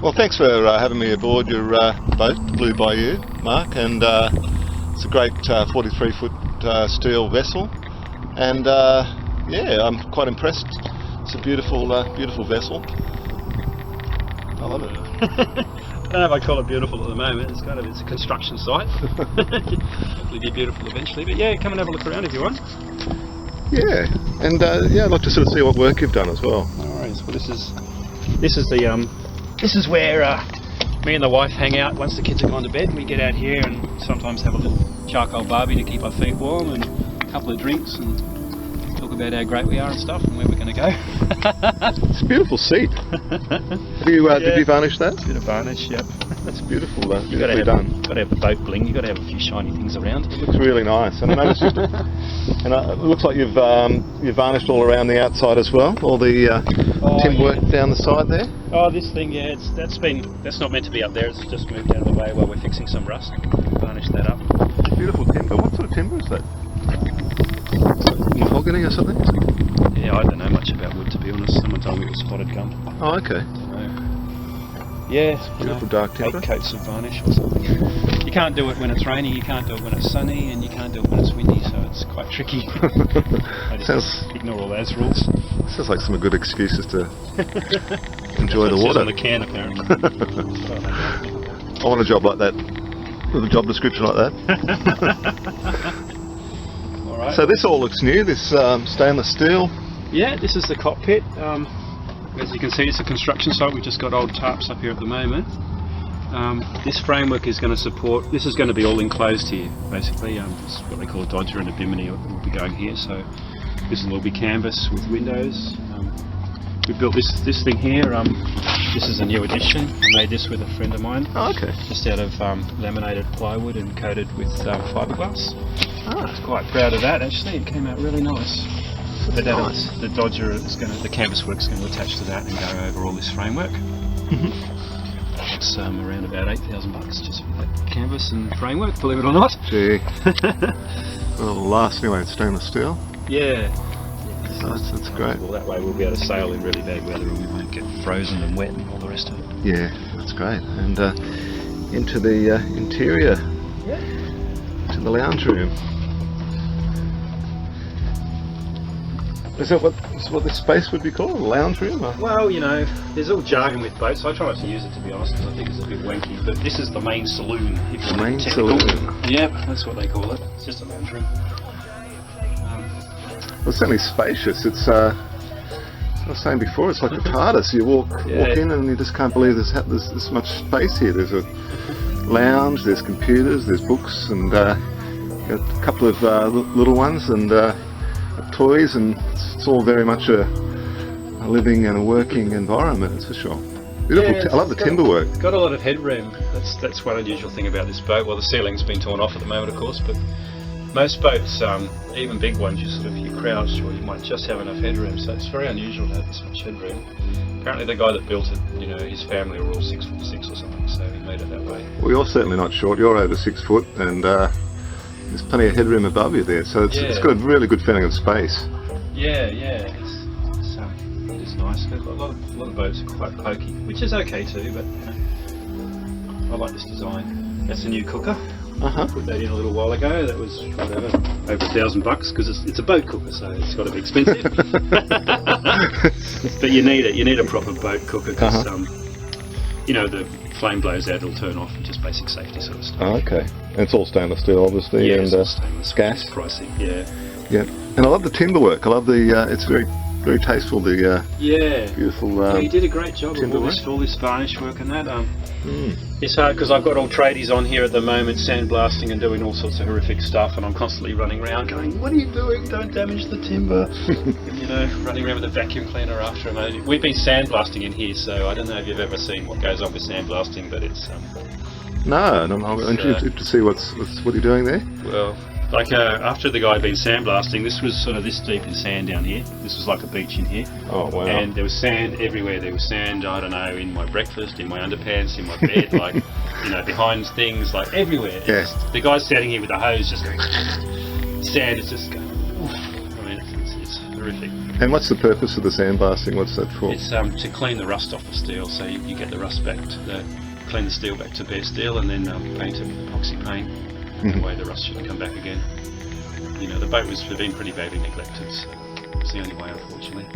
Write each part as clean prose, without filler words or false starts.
Well, thanks for having me aboard your boat, Blue Bayou, Mark, and it's a great 43-foot steel vessel, and yeah, I'm quite impressed. It's a beautiful, beautiful vessel. I love it. I don't know if I call it beautiful at the moment. It's a construction site. It'll be beautiful eventually, but yeah, come and have a look around if you want. Yeah, and yeah, I'd like to sort of see what work you've done as well. No worries. Well, this is where me and the wife hang out once the kids have gone to bed. We get out here and sometimes have a little charcoal barbie to keep our feet warm and a couple of drinks and talk about how great we are and stuff and where we're going to go. It's a beautiful seat. Did you varnish that? Bit of varnish, yep. That's beautiful, Beautifully done. Got to have the boat bling. You've got to have a few shiny things around. It looks really nice, and I noticed it looks like you've varnished all around the outside as well. All the tin work down the side there. Oh, this thing, yeah, that's not meant to be up there. It's just moved out of the way while we're fixing some rust. Varnish that up. Beautiful timber. What sort of timber is that? Mahogany or something? Yeah, I don't know much about wood, to be honest. Someone told me it was spotted gum. Oh, okay. Yeah, beautiful dark timber. 8 coats of varnish or something. You can't do it when it's rainy, you can't do it when it's sunny, and you can't do it when it's windy, so it's quite tricky. I just ignore all those rules. Sounds like some good excuses to enjoy the water. On the can, apparently. I want a job like that, with a job description like that. All right. So this all looks new, this stainless steel. Yeah, this is the cockpit. As you can see, it's a construction site. We've just got old tarps up here at the moment. This framework is going to support, this is going to be all enclosed here, basically. This is what they call a Dodger and a Bimini will be going here. So this will all be canvas with windows. We built this thing here. This is a new addition. I made this with a friend of mine. Oh, okay. Just out of laminated plywood and coated with fiberglass. Ah. I was quite proud of that, actually. It came out really nice. But Nice. the Dodger is the canvas work's going to attach to that and go over all this framework. It's around about $8,000 just for that canvas and framework, believe it or not. Gee. Well, it'll last anyway, it's stainless steel. Yeah. That's great. Well, that way we'll be able to sail in really bad weather and we won't get frozen and wet and all the rest of it. Yeah, that's great. And into the interior, to the lounge room. Is that what this space would be called? A lounge room? Or? Well, you know, there's all jargon with boats. I try not to use it, to be honest, because I think it's a bit wanky. But this is the main saloon. If you Main want to be technical. saloon. Yep, that's what they call it. It's just a lounge room. Well, it's certainly spacious. It's, as I was saying before, it's like the TARDIS. You walk in and you just can't believe there's this much space here. There's a lounge, there's computers, there's books, and a couple of little ones, and toys, and it's all very much a living and a working environment, that's for sure. Beautiful. Yeah, I love the timber work. It's got a lot of headroom. That's one unusual thing about this boat. Well, the ceiling's been torn off at the moment, of course, but most boats, even big ones, you crouch or you might just have enough headroom. So it's very unusual to have this much headroom. Apparently, the guy that built it, you know, his family were all 6'6" or something, so he made it that way. Well, you're certainly not short. You're over 6 foot, and there's plenty of headroom above you there. So it's got a really good feeling of space. Yeah, it is nice. A lot of boats are quite pokey, which is okay too. But you know, I like this design. That's a new cooker. Put that in a little while ago. That was whatever, over $1,000 because it's a boat cooker, so it's got to be expensive. But you need it. You need a proper boat cooker because you know, the flame blows out, it'll turn off, and just basic safety sort of stuff. Oh, okay. And it's all stainless steel, obviously, Yeah, and it's all stainless. gas. It's pricey, yeah. Yeah, and I love the timber work. I love the. It's very, very tasteful. The yeah, beautiful. yeah, you did a great job of all this varnish work and that. It's hard because I've got all tradies on here at the moment, sandblasting and doing all sorts of horrific stuff, and I'm constantly running around going, "What are you doing? Don't damage the timber!" You know, running around with a vacuum cleaner after them. We've been sandblasting in here, so I don't know if you've ever seen what goes on with sandblasting, but it's No, I'm interested to see what you're doing there. well, like after the guy had been sandblasting, this was sort of this deep in sand down here. This was like a beach in here. Oh wow! And there was sand everywhere. There was sand, I don't know, in my breakfast, in my underpants, in my bed, like, you know, behind things, like everywhere. Yeah. The guy's standing here with a hose, just going. Sand is just going. I mean, it's It's horrific. And what's the purpose of the sandblasting? What's that for? It's to clean the rust off the steel, so you get the rust back to clean the steel back to bare steel, and then paint it with epoxy paint. That way the rust shouldn't come back again. You know, the boat was been pretty badly neglected, so it's the only way, unfortunately.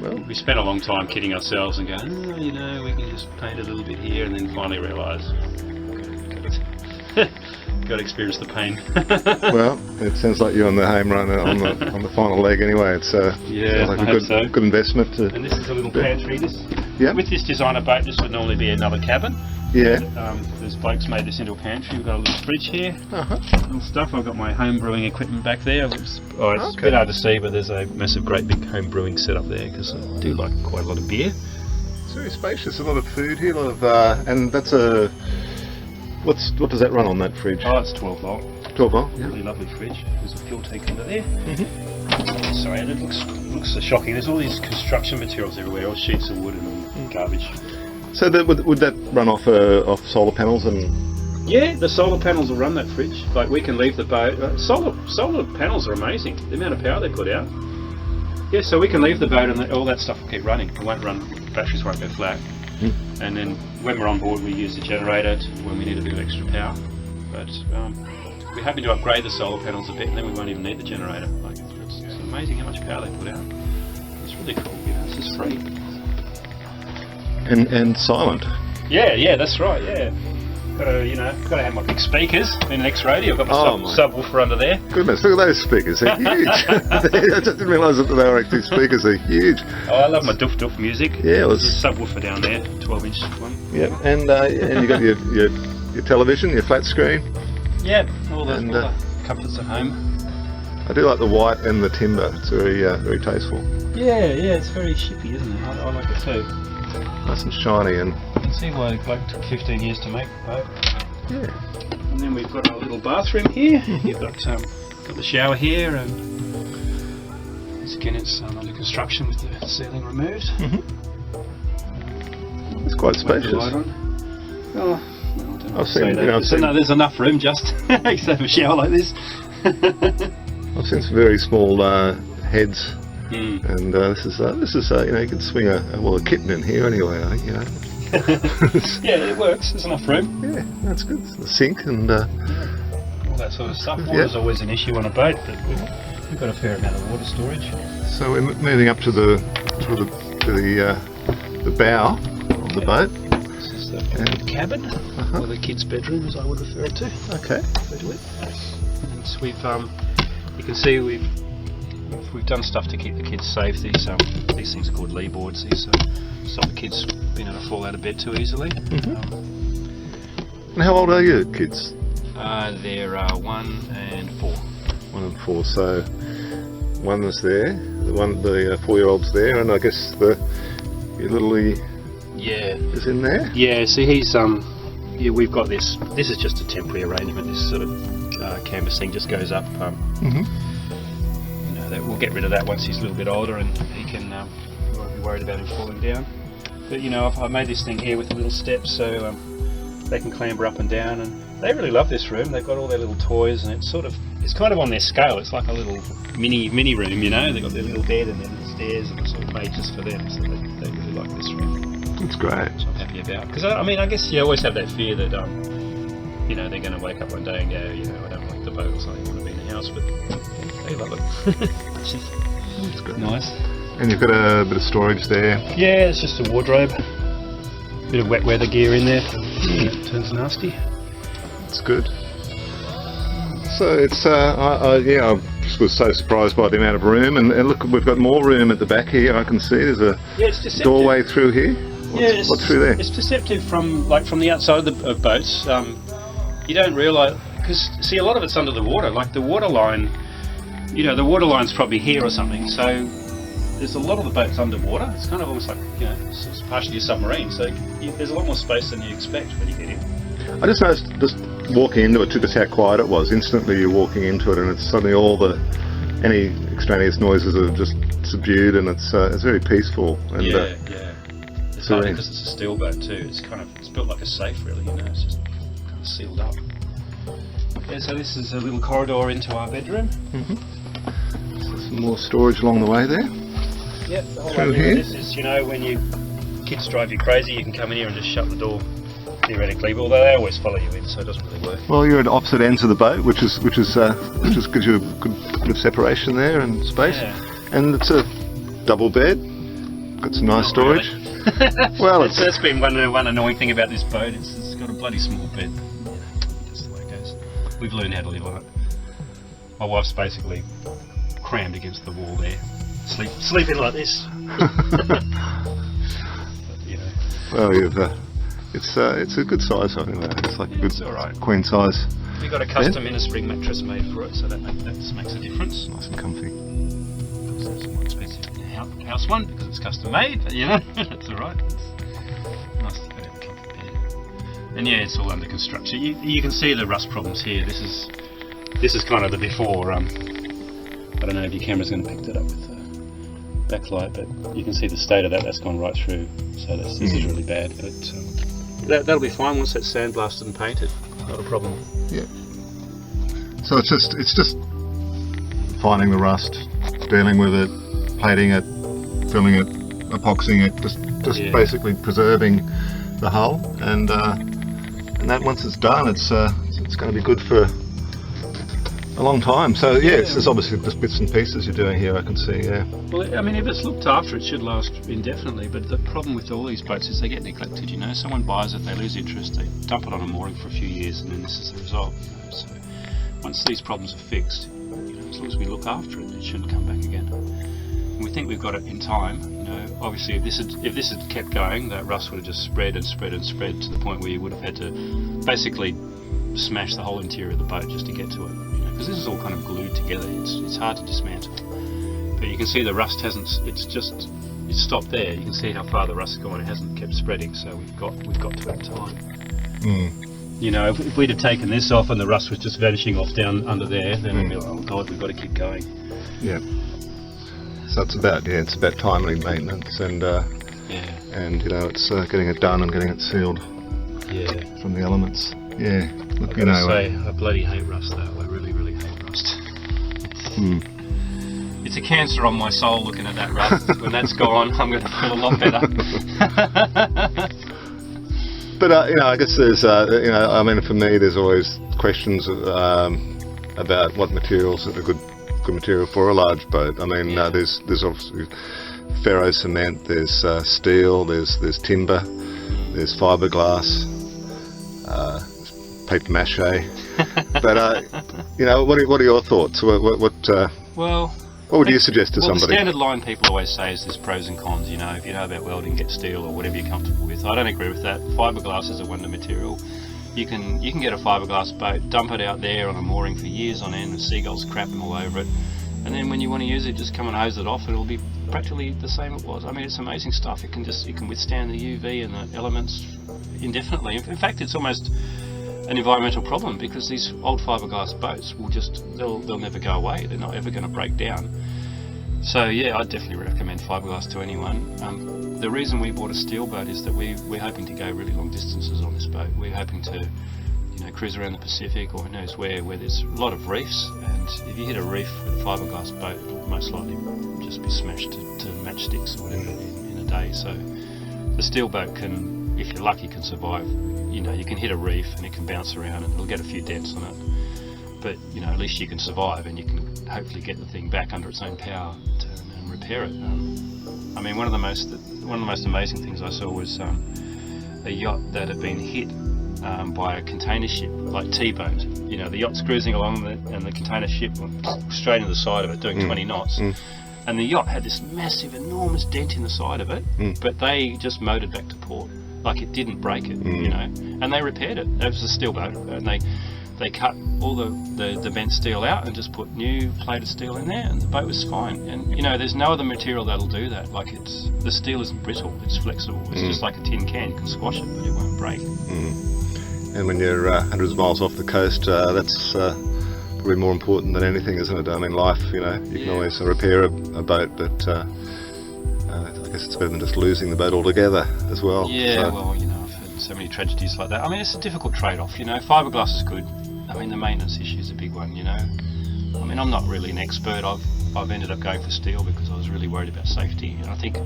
Well, We spent a long time kidding ourselves and going, oh, you know, we can just paint a little bit here, and then finally realise, got to experience the pain. well, it sounds like you're on the home run on the final leg anyway. It's Yeah, sounds like I a hope so. good investment. And this is a little pantry. Yep. With this designer boat, this would normally be another cabin. Yeah. There's blokes made this into a pantry. We've got a little fridge here, Uh-huh. little stuff. I've got my home brewing equipment back there. It's a Okay. bit hard to see, but there's a massive, great big home brewing setup there because I do like quite a lot of beer. It's very spacious. A lot of food here. A lot of and that's a what does that run on that fridge? Oh, it's 12 volt. 12 volt. Yeah. Really lovely fridge. There's a fuel tank under there. Sorry, and it looks so shocking. There's all these construction materials everywhere, all sheets of wood and all garbage. So would that run off solar panels and? Yeah, the solar panels will run that fridge. Like we can leave the boat. Solar panels are amazing. The amount of power they put out. Yeah, so we can leave the boat and all that stuff will keep running. It won't run. Batteries won't go flat. And then when we're on board, we use the generator when we need a bit of extra power. But we're happy to upgrade the solar panels a bit, and then we won't even need the generator. Like it's amazing how much power they put out. It's really cool. You know, it's just free. And silent. Yeah, that's right. Yeah. Got to have my big speakers in an X-radio. I've got my subwoofer under there. Goodness, look at those speakers. They're huge. I just didn't realise that they were actually speakers. They're huge. Oh, I love my doof doof music. Yeah, there's a subwoofer down there, 12-inch one. Yeah, and you got your television, your flat screen. Yeah, all the comforts at home. I do like the white and the timber. It's very tasteful. Yeah, it's very shippy, isn't it? I like it too. Nice and shiny and. You can see why the bloke took 15 years to make the boat. Yeah. And then we've got our little bathroom here. You've got the shower here, and once again it's under construction with the ceiling removed. It's quite spacious. The light on. Oh, well, I've seen, there's enough room just to have a shower like this. I've seen some very small heads, and this is you can swing a kitten in here anyway. I think, Yeah, it works. There's enough room. Yeah, that's good. The sink and all that sort of stuff. Water's always an issue on a boat, but we've got a fair amount of water storage. So we're moving up to the bow of the boat. This is the cabin, or the kids' bedroom, as I would refer it to. Okay. And so you can see we've done stuff to keep the kids safe. These things are called lee boards. These stop the kids being able to fall out of bed too easily. And how old are your kids? They're 1 and 4. 1 and 4. So one is there, the 4-year-old's there, and I guess your littlie is in there. Yeah. See, he's we've got this. This is just a temporary arrangement. This sort of canvas thing just goes up. We'll get rid of that once he's a little bit older, and he can. We won't be worried about him falling down. But I've made this thing here with the little steps, so they can clamber up and down, and they really love this room. They've got all their little toys, and it's kind of on their scale. It's like a little mini room, They've got their little bed and their little stairs, and it's sort of made just for them. So they really like this room. That's great. Which I'm happy about, because I guess you always have that fear that they're going to wake up one day and go, I don't like the boat or something. I want to be in the house, but they love it. It's good. Nice. And you've got a bit of storage there. Yeah, it's just a wardrobe. Bit of wet weather gear in there if it turns nasty. That's good. So it's I just was so surprised by the amount of room, and look, we've got more room at the back here. I can see there's a doorway through here. What's through there? It's deceptive from the outside of boats. You don't realise, because see, a lot of it's under the water. Like the water line, the water line's probably here or something. So there's a lot of the boats underwater. It's kind of almost like it's partially a submarine. So there's a lot more space than you expect when you get in. I just noticed, just walking into it, just how quiet it was. Instantly you're walking into it, and it's suddenly any extraneous noises are just subdued, and it's very peaceful. And, It's funny because it's a steel boat too. It's built like a safe, really. It's just kind of sealed up. Yeah, so this is a little corridor into our bedroom. So some more storage along the way there. Yep, the whole Through idea here? of this is, you know, when your kids drive you crazy, you can come in here and just shut the door, theoretically, although they always follow you in, so it doesn't really work. Well, you're at opposite ends of the boat, which gives you a good bit of separation there and space. Yeah. And it's a double bed. Got some nice Not storage. really. Well, that's been one annoying thing about this boat. It's got a bloody small bed. That's the way it goes. We've learned how to live on it. My wife's basically crammed against the wall there, sleeping like this. But, you know. well, it's a good size. I think it's like a good It's all right. queen size. We got a custom inner spring mattress made for it, so that just makes a difference. Nice and comfy. It's more expensive than the house one because it's custom made, but you know, that's alright. It's nice to have a comfy bed. And yeah, it's all under construction. You can see the rust problems here. This is kind of the before. I don't know if your camera's going to pick that up with the backlight, but you can see the state of that. That's gone right through. So this is really bad, but that'll be fine once that's sandblasted and painted. Not a problem. Yeah. So it's just finding the rust, dealing with it, plating it, filling it, epoxying it, just Yeah. basically preserving the hull, and that once it's done, it's going to be good for a long time. So yeah, it's obviously just bits and pieces you're doing here. I can see. Yeah. Well, I mean, if it's looked after, it should last indefinitely. But the problem with all these boats is they get neglected. You know, someone buys it, they lose interest, they dump it on a mooring for a few years, and then this is the result. You know? So once these problems are fixed, you know, as long as we look after it, it shouldn't come back again. And we think we've got it in time. You know, obviously, if this had kept going, that rust would have just spread and spread and spread to the point where you would have had to basically smash the whole interior of the boat just to get to it. Because this is all kind of glued together. It's hard to dismantle. But you can see the rust hasn't. It's stopped there. You can see how far the rust has gone. It hasn't kept spreading. So we've got to it in time. You know, if we'd have taken this off and the rust was just vanishing off down under there, then we'd be like, oh god, we've got to keep going. Yeah. So it's about timely maintenance and you know it's getting it done and getting it sealed from the elements. Yeah. Look, I've got to say, I bloody hate rust though. I really, really hate rust. It's a cancer on my soul looking at that rust. When that's gone, I'm going to feel a lot better. But you know, I guess there's you know, I mean, for me, there's always questions about what materials are a good material for a large boat. I mean, there's obviously ferro cement, there's steel, there's timber, there's fiberglass, paper mache. But you know, what are your thoughts? What would you suggest to somebody? The standard line people always say is there's pros and cons. You know, if you know about welding, get steel or whatever you're comfortable with. I don't agree with that. Fiberglass is a wonder material. You can get a fiberglass boat, dump it out there on a mooring for years on end, with seagulls crapping all over it, and then when you want to use it, just come and hose it off. It'll be practically the same it was. I mean, it's amazing stuff. It can withstand the UV and the elements indefinitely. In fact, it's almost an environmental problem because these old fiberglass boats will they'll never go away. They're not ever going to break down. So yeah, I'd definitely recommend fiberglass to anyone. The reason we bought a steel boat is that we're hoping to go really long distances on this boat. We're hoping to, you know, cruise around the Pacific or who knows where there's a lot of reefs, and if you hit a reef with a fiberglass boat, it'll most likely just be smashed to matchsticks or whatever in a day. So the steel boat can, if you're lucky, can survive. You know, you can hit a reef and it can bounce around and it'll get a few dents on it, but you know, at least you can survive and you can hopefully get the thing back under its own power and repair it. I mean, one of the most amazing things I saw was a yacht that had been hit by a container ship, like T-boned. You know, the yacht's cruising along and the container ship went straight into the side of it, doing 20 knots. And the yacht had this massive, enormous dent in the side of it, but they just motored back to port. Like, it didn't break it, you know, and they repaired it. It was a steel boat, and they cut all the bent steel out and just put new plated steel in there, and the boat was fine. And you know, there's no other material that'll do that. Like, the steel isn't brittle, it's flexible. It's just like a tin can. You can squash it, but it won't break. And when you're hundreds of miles off the coast, that's probably more important than anything, isn't it? I mean, life, you know, you can always repair a boat, but I guess it's better than just losing the boat altogether as well. Yeah, well, you know, I've heard so many tragedies like that. I mean, it's a difficult trade-off, you know. Fiberglass is good. I mean, the maintenance issue is a big one, you know. I mean, I'm not really an expert. I've ended up going for steel because I was really worried about safety. And I think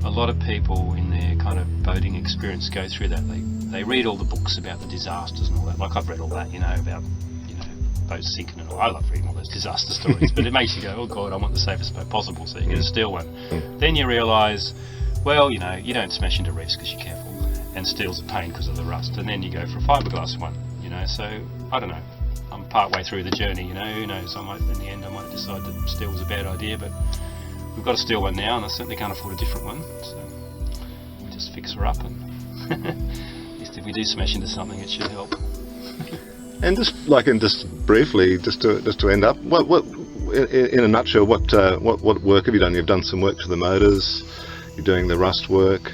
a lot of people in their kind of boating experience go through that. They read all the books about the disasters and all that. Like I've read all that, about boats sinking and all. I love reading all those disaster stories, but it makes you go, oh God, I want the safest boat possible, so you get a steel one. Then you realise, well, you don't smash into reefs because you're careful, and steel's a pain because of the rust, and then you go for a fiberglass one, so I don't know. I'm part way through the journey, who knows, in the end I might decide that steel was a bad idea, but we've got a steel one now and I certainly can't afford a different one, so we just fix her up, and at least if we do smash into something it should help. And just briefly, just to end up, what in a nutshell, what work have you done? You've done some work to the motors. You're doing the rust work.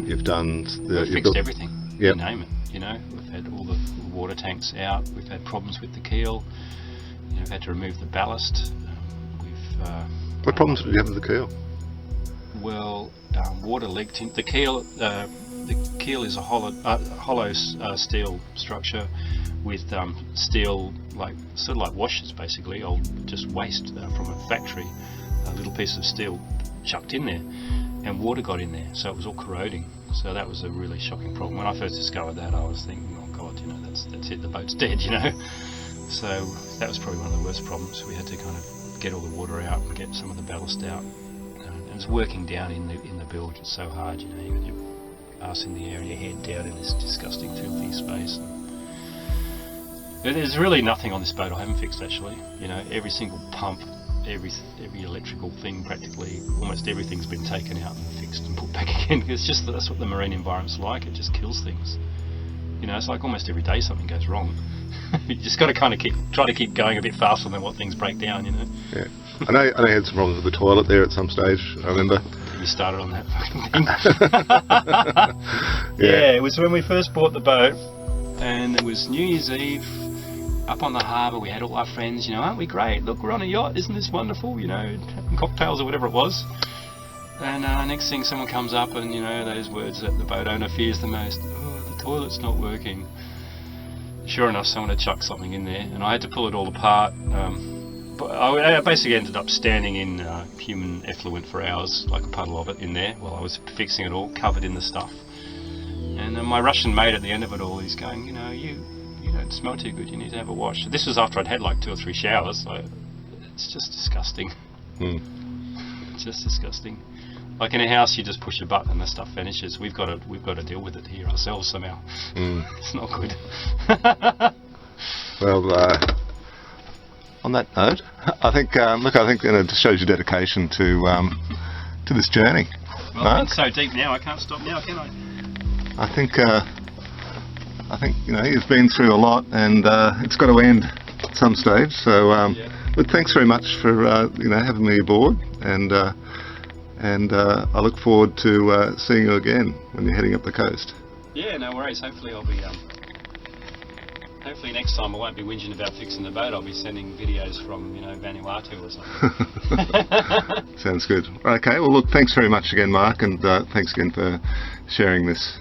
You've done We've fixed everything. Yep. You name it. We've had all the water tanks out. We've had problems with the keel. We've had to remove the ballast. What problems did you have with the keel? Well, water leaked in the keel. The keel is a hollow steel structure with steel, sort of like washers basically, old just waste from a factory, a little piece of steel chucked in there, and water got in there, so it was all corroding. So that was a really shocking problem. When I first discovered that, I was thinking, oh God, that's it, the boat's dead, So that was probably one of the worst problems. We had to kind of get all the water out and get some of the ballast out. And it was working down in the bilge. It's so hard, you got your ass in the air and your head down in this disgusting filthy space. There's really nothing on this boat I haven't fixed actually. Every single pump, every electrical thing practically, almost everything's been taken out and fixed and put back again. It's just that's what the marine environment's like. It just kills things. It's like almost every day something goes wrong. You just got to kind of try to keep going a bit faster than what things break down. Yeah, I know you had some problems with the toilet there at some stage. I remember. You started on that fucking thing. Yeah, it was when we first bought the boat, and it was New Year's Eve. Up on the harbour, we had all our friends, aren't we great? Look, we're on a yacht, isn't this wonderful? Having cocktails or whatever it was. And next thing, someone comes up and, those words that the boat owner fears the most. Oh, the toilet's not working. Sure enough, someone had chucked something in there, and I had to pull it all apart. But I basically ended up standing in human effluent for hours, like a puddle of it in there, while I was fixing it all, covered in the stuff. And my Russian mate at the end of it all, he's going, you don't smell too good, you need to have a wash. This was after I'd had like 2 or 3 showers, so it's just disgusting. It's just disgusting. Like in a house, you just push a button and the stuff vanishes. We've got to deal with it here ourselves somehow. It's not good. Well, on that note, I think it just shows your dedication to this journey. Well, Mark? It's so deep now, I can't stop now, can I? I think you've been through a lot, and it's got to end at some stage. So, but thanks very much for having me aboard, and I look forward to seeing you again when you're heading up the coast. Yeah, no worries. Hopefully I'll be. Hopefully next time I won't be whinging about fixing the boat. I'll be sending videos from Vanuatu or something. Sounds good. Okay. Well, look. Thanks very much again, Mark, and thanks again for sharing this